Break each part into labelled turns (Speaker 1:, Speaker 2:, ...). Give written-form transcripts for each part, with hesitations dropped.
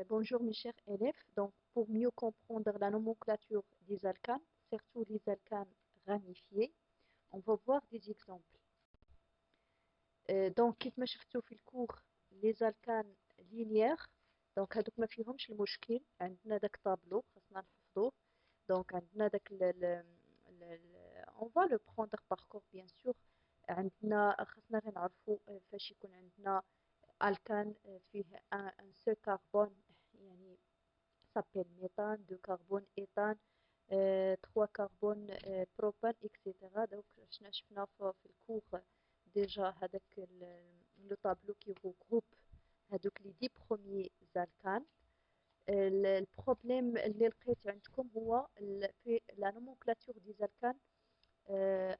Speaker 1: Bonjour mes chers élèves. Donc, pour mieux comprendre la nomenclature des alcanes, surtout les alcanes ramifiés, on va voir des exemples. Donc, كيف ما شفتوا في الكور les alcanes linéaires. donc هذوك ما فيهمش المشكل، عندنا داك طابلو خاصنا نحفظوه. donc عندنا داك on va le prendre par corps bien sûr. عندنا خاصنا غير نعرفوا فاش يكون عندنا alcane فيه un seul carbone يعني s'appelle méthane, 2 carbone éthane, 3 carbone propane, etc. Donc شفنا في الكور déjà هذاك le tableau qui regroupe هذوك les 10 premiers alcanes. البروبليم اللي لقيت عندكم هو في la nomenclature des alcanes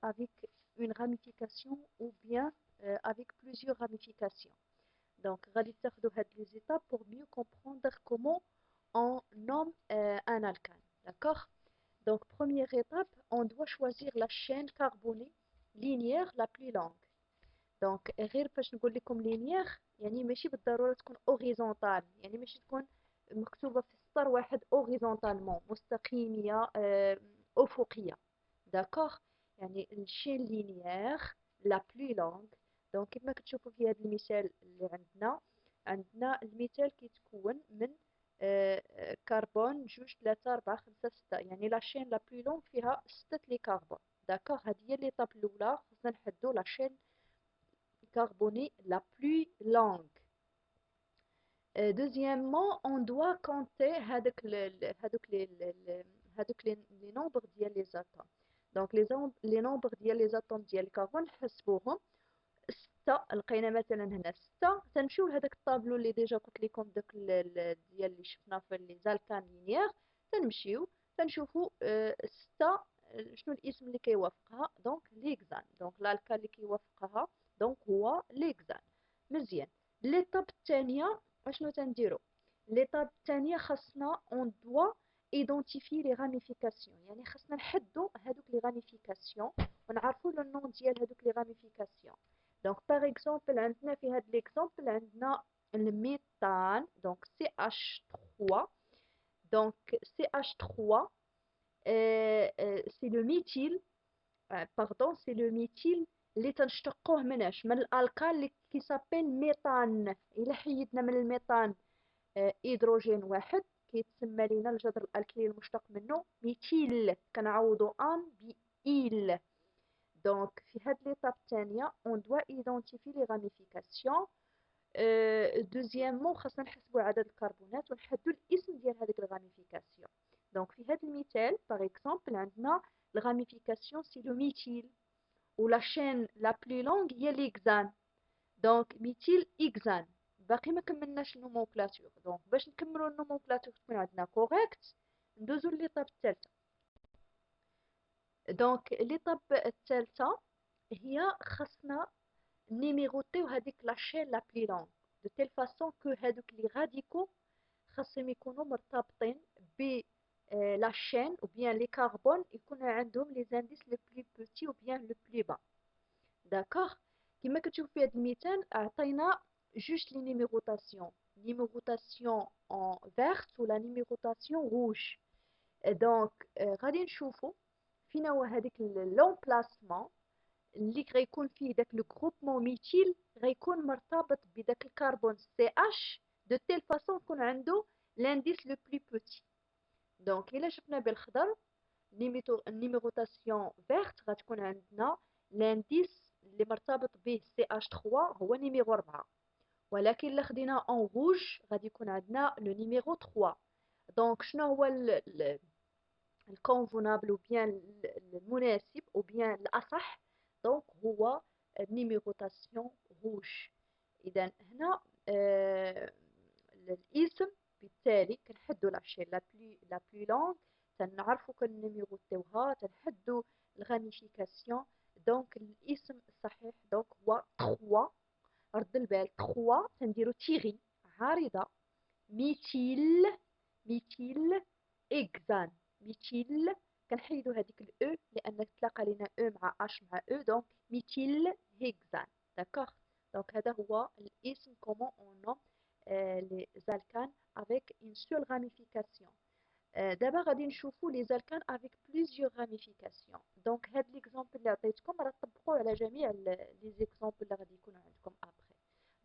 Speaker 1: avec une ramification ou bien avec plusieurs ramifications. Donc, غادي تاخدوا هاد les étapes pour mieux comprendre comment on nomme un alcane. D'accord? Donc, première étape, on doit choisir la chaîne carbonée linéaire la plus longue. Donc, غير باش نقول لكم linéaire يعني ماشي بالضرورة تكون horizontal، يعني ماشي تكون مكتوبة في سطر واحد horizontalement مستقيمية أفقية. D'accord؟ يعني الشين linéaire la plus longue. دونك كما كتشوفوا في هذا المثال اللي عندنا المثال كيتكون من كربون 2 3 4 5 6، يعني لا شين لا بلو لونغ فيها 6 لي كربون. داكوغ، هذه هي ليطاب الاولى، خصنا نحددوا لا شين كربوني لا بلو لونغ. Deuxièmement, on doit compter هذوك les nombres ديال les atomes. Donc les nombres ديال les atomes ديال الكربون نحسبوهم. 6 لقينا مثلا هنا 6، تنمشيو لهذاك الطابلو اللي ديجا قلت لكم داك ديال اللي شفنا في لي زالكان لينيير، تنمشيو تنشوفوا 6 شنو الاسم اللي كيوافقها. دونك ليكزان، دونك الالكان اللي كيوافقها دونك هو ليكزان. مزيان. ليطاب الثانيه اشنو تنديرو؟ ليطاب الثانيه خاصنا اون دوا ايدونتيفي لي راميفيكاسيون، يعني خاصنا نحدوا هذوك لي راميفيكاسيون ونعرفوا لو نون ديال هذوك لي راميفيكاسيون. دونك باغ اكزومبل عندنا في هذا ليكزومبل عندنا الميثان، دونك CH3. دونك CH3 سي لو ميثيل، باردون سي لو ميثيل اللي تنشتقوه مناش من الالكال اللي كيسابيل ميثان. الا حيدنا من الميثان هيدروجين واحد كيتسمى لينا الجذر الالكلي المشتق منه ميثيل، كنعوضو ان بإيل. دونك في هاد ليطاب الثانيه اون دوا ايدونتيفي لي راميفيكاسيون. دوزيامون خاصنا نحسبوا عدد الكربونات ونحددوا الاسم ديال هذيك الراميفيكاسيون. دونك في هذا المثال باغ اكزومبل عندنا الراميفيكاسيون سي لو ميثيل ولا شين لا بلو لونغ هي ليكزان. دونك ميثيل اكزان. باقي ما كملناش النومونكلاتور، دونك باش نكملوا النومونكلاتور تكون عندنا كوريكت ندوزو لليطاب الثالثه. دونك ليطاب الثالثه هي خاصنا نيميروطيو هذيك لا شين لا بلي لونغ دو تيل فاصون كو هذوك لي راديكو خاصهم يكونوا مرتبطين ب لا شين او بيان لي كربون يكون عندهم لي زانديس لو بلي بوتي او بيان لو بلي با. داكوغ، كما كتشوف في هذا المثال عطينا جوج لي نيميروطاسيون، نيميروطاسيون en verte ولا نيميروطاسيون روج. دونك غادي نشوفوا فينا هو هذيك لومبلاسمون اللي غيكون فيه داك لو غروبمون ميثيل غيكون مرتبط بداك الكربون سي اش دو تيل فاصون يكون عنده لانديس لو بلي بوتي. دونك الا شفنا بالخضر النيميروطاسيون فيرت غتكون عندنا لانديس اللي مرتبط به سي اش 3 هو نيميرو 4، ولكن الا خدينا اون روج غادي يكون عندنا لو نيميرو 3. دونك شنو هو الكونفونابل او بيان المناسب او بيان الاصح؟ دونك هو نيميروطاسيون روج. اذا هنا الاسم بالتالي كنحدوا لا شين لا بلو لونغ، تنعرفوا كنيميروطيوها، تنحدوا الغاميفيكاسيون. دونك الاسم الصحيح دونك هو 3. رد البال 3 تنديروا تيغي عارضه ميثيل اكزان. ميثيل كنحيدوا هذيك الاو لان تلاقى لنا او مع اش مع او، دونك ميثيل هيكزان. داكوغ، دونك هذا هو الاسم كومون اون نوم les alcanes avec une seule ramification. دابا غادي نشوفوا les alcanes avec plusieurs ramifications. Donc هاد l'exemple اللي عطيتكم راه طبقوه على جميع les exemples اللي غادي يكونوا عندكم après.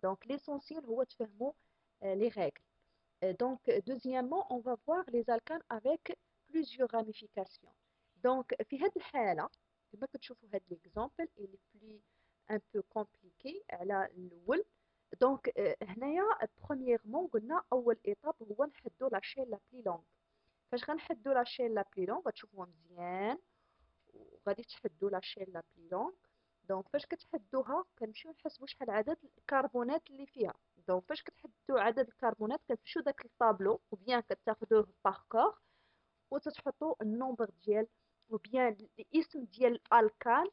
Speaker 1: Donc l'essentiel هو تفهموا les règles. Donc deuxièmement, on va voir les alcanes avec plusieurs ramifications. Donc في هاد الحالة كما كتشوفوا هاد l'exemple il est plus un peu compliqué على الأول. Donc هنايا premièrement قلنا أول étape هو نحدو la chaîne la plus longue. فاش غنحدو لا شين لا بلي لونغ غتشوفوها مزيان وغادي تحدو لا شين لا بلي لونغ. دونك فاش كتحدوها كنمشيو نحسبوا شحال عدد الكربونات اللي فيها. دونك فاش كتحدو عدد الكربونات كتمشيو داك الطابلو وبيان كتاخذوه باركور وتتحطوا النومبر ديال وبيان الاسم ديال الالكان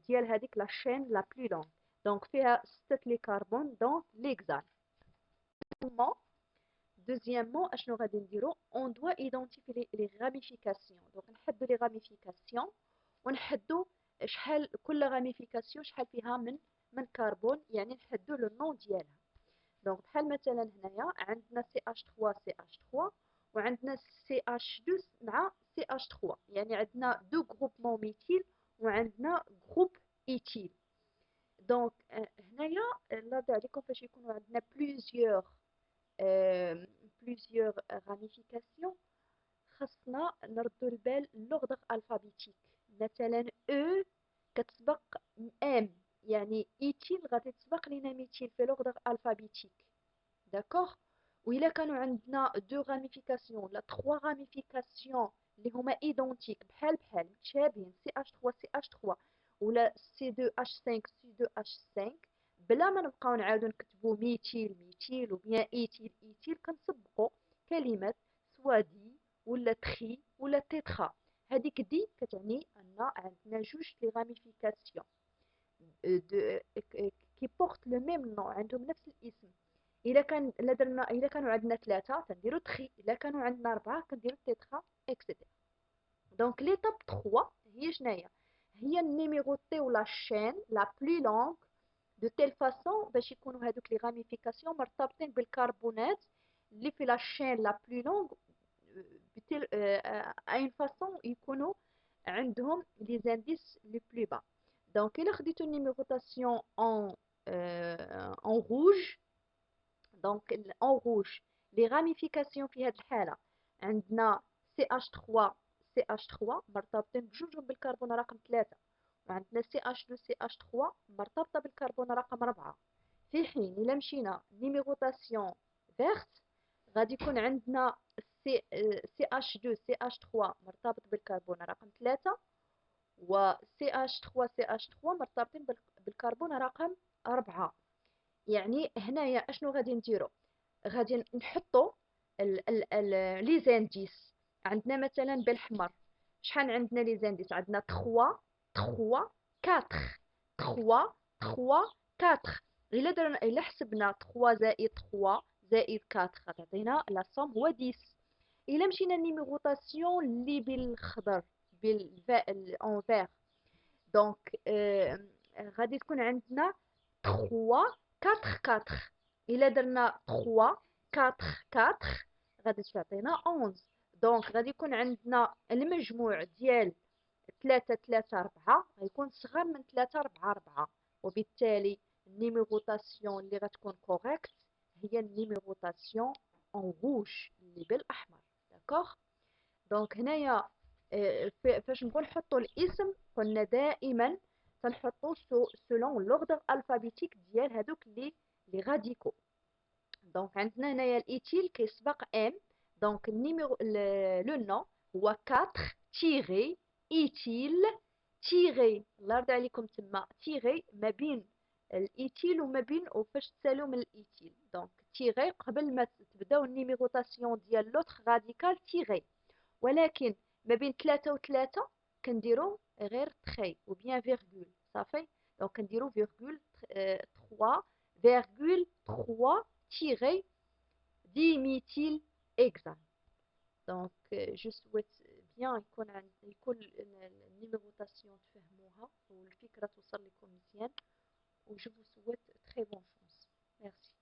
Speaker 1: ديال هذيك لا شين لا بلي لونغ. دونك فيها 6 لي كربون دونك ليكزال. Deuxièmement, on doit identifier les ramifications. Donc, نحدو les ramifications ونحدو شحال كل ramification شحال فيها من كربون يعني نحدو لو نون ديالها. دونك بحال مثلا هنايا عندنا CH3 CH3 وعندنا CH2 مع CH3 يعني عندنا دو غروبمون ميثيل وعندنا غروب ايثيل. دونك هنايا لاحظوا عليكم فاش يكونوا عندنا plusieurs ramifications خاصنا نردو البال لوردر الفابيتيك. مثلا او كتسبق ام يعني ايتيل غادي تسبق لينا ميثيل في لوردر الفابيتيك. داكوغ. وإلا كانوا عندنا دو راميفيكاسيون ولا 3 راميفيكاسيون اللي هما ايدونتيك بحال متشابهين CH3 CH3 ولا C2H5 C2H5 بلا ما نبقاو نعاودو نكتبو ميثيل ميثيل وبيان ايثيل ايثيل كنسبقو كلمة سوا دي ولا تخي ولا تيترا. هذيك دي كتعني ان عندنا جوج لي راميفيكاسيون كي بورت لو ميم نو عندهم نفس الاسم. الا كانوا عندنا 3 كنديرو تخي، الا كانوا عندنا 4 كنديرو تيترا اكسيتيرا. دونك ليتاب 3 هي شناهي؟ هي نيميروطيو لا شين لا بلي لونغ دو تيل فاسون باش يكونوا هذوك لي راميفيكاسيون مرتبطين بالكربونات اللي في لا شين لا بلو لونغ بتل اين فاسون يكونوا عندهم لي زانديس لي بلو با. دونك الا خديتو النيميروطاسيون en rouge. دونك en rouge لي راميفيكاسيون في هذه الحاله عندنا CH3 CH3 مرتبطين بجوجهم بالكربون رقم 3 وعندنا CH2 CH3 مرتبطة بالكربون رقم 4. في حين إلا مشينا نيميروطاسيون فيرت غادي يكون عندنا CH2 CH3 مرتبط بالكربون رقم 3 و CH3 CH3 مرتبطين بالكربون رقم 4. يعني هنايا اشنو غادي نديرو؟ غادي نحطو لي زانديس. عندنا مثلا بالحمر شحال عندنا لي زانديس؟ عندنا 3 3 4 3 3 4. الا حسبنا 3 زائد 3 زائد 4 غتعطينا لا سوم هو 10. الا مشينا نيميروطاسيون اللي بالخضر اون فير دونك غادي تكون عندنا 3 4 4. الا درنا 3 4 4 غادي تعطينا 11. دونك غادي يكون عندنا المجموع ديال 3 3 4 غيكون صغر من 3 4 4 وبالتالي النيميروطاسيون اللي غتكون كوريكت هي النيميروطاسيون اون روج اللي بالاحمر. داكوغ. دونك هنايا فاش نبغوا نحطوا الاسم قلنا دائما تنحطوا سولون لوردر الفابيتيك ديال هذوك لي غاديكو. دونك عندنا هنايا الايثيل كيسبق ام. دونك النيميرو لو نو هو 4 تيغي ايثيل تيغي. الله يرضي عليكم تما تيغي ما بين الايثيل وما بين وفاش تسالو من الايثيل. دونك تيغي قبل ما تبداو النيميروطاسيون ديال لوتر راديكال تيغي. ولكن ما بين 3 و 3 كنديرو غير تخي ou bien virgule صافي. دونك كنديرو فيرغول 3 فيرغول 3 تيغي ديميثيل اكزان. دونك جو سويت بيان يكون النيميروطاسيون تفهموها والفكره توصل لكم مزيان و جو vous souhaite très bonne chance. Merci.